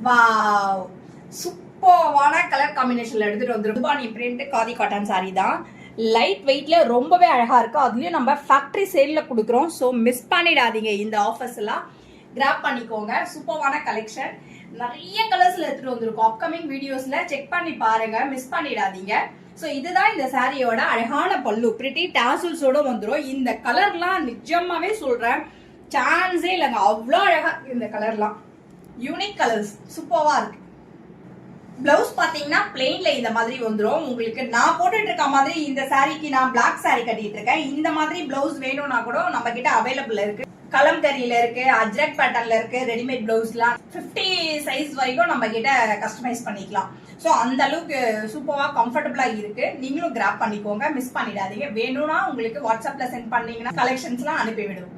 Wow, சூப்பரான colour காம்பினேஷன்ல எடுத்துட்டு வந்துரும். பானி பிரிண்ட் காதி காட்டன் சாரி தான். லைட் வெயிட்ல ரொம்பவே அழகா இருக்கு. அதுலயும் நம்ம ஃபேக்டரி சேல்ல கொடுக்குறோம். ஸோ மிஸ் பண்ணிடாதீங்க. இந்த ஆஃபர்ஸ் எல்லாம் கிராப் பண்ணிக்கோங்க. சூப்பரான கலெக்ஷன், நிறைய கலர்ஸ்ல எடுத்துட்டு வந்திருக்கோம். அப்கமிங் வீடியோஸ்ல செக் பண்ணி பாருங்க, மிஸ் பண்ணிடாதீங்க. ஸோ இதுதான் இந்த சாரியோட அழகான பல்லு, பிரிட்டி டாசல்ஸோட வந்துடும். இந்த கலர்லாம் நிஜமாவே சொல்றேன், சான்ஸே இல்லைங்க, அவ்வளோ அழகா இந்த கலர்லாம். யூனிக் கலர்ஸ், சூப்பரா இருக்கு. பிளவுஸ் பாத்தீங்கன்னா பிளெயின்ல இந்த மாதிரி வந்துடும். உங்களுக்கு நான் போட்டுட்டு இருக்க மாதிரி இந்த சாரிக்கு நான் பிளாக் சாரி கட்டிட்டு இருக்கேன். இந்த மாதிரி பிளவுஸ் வேணும்னா கூட நம்ம கிட்ட அவைலபிள் இருக்கு. கலம்கரியில இருக்கு, அஜ்ரக் பேட்டர்ன்ல இருக்கு, ரெடிமேட் பிளவுஸ்லாம் 50 சைஸ் வரைக்கும் நம்ம கிட்ட கஸ்டமைஸ் பண்ணிக்கலாம். ஸோ அந்த அளவுக்கு சூப்பரா கம்ஃபர்டபுளா இருக்கு. நீங்களும் கிராப் பண்ணிக்கோங்க, மிஸ் பண்ணிடாதீங்க. வேணும்னா உங்களுக்கு வாட்ஸ்அப்ல சென்ட் பண்ணீங்கன்னா கலெக்ஷன்ஸ்லாம் அனுப்பி விடுவோம்.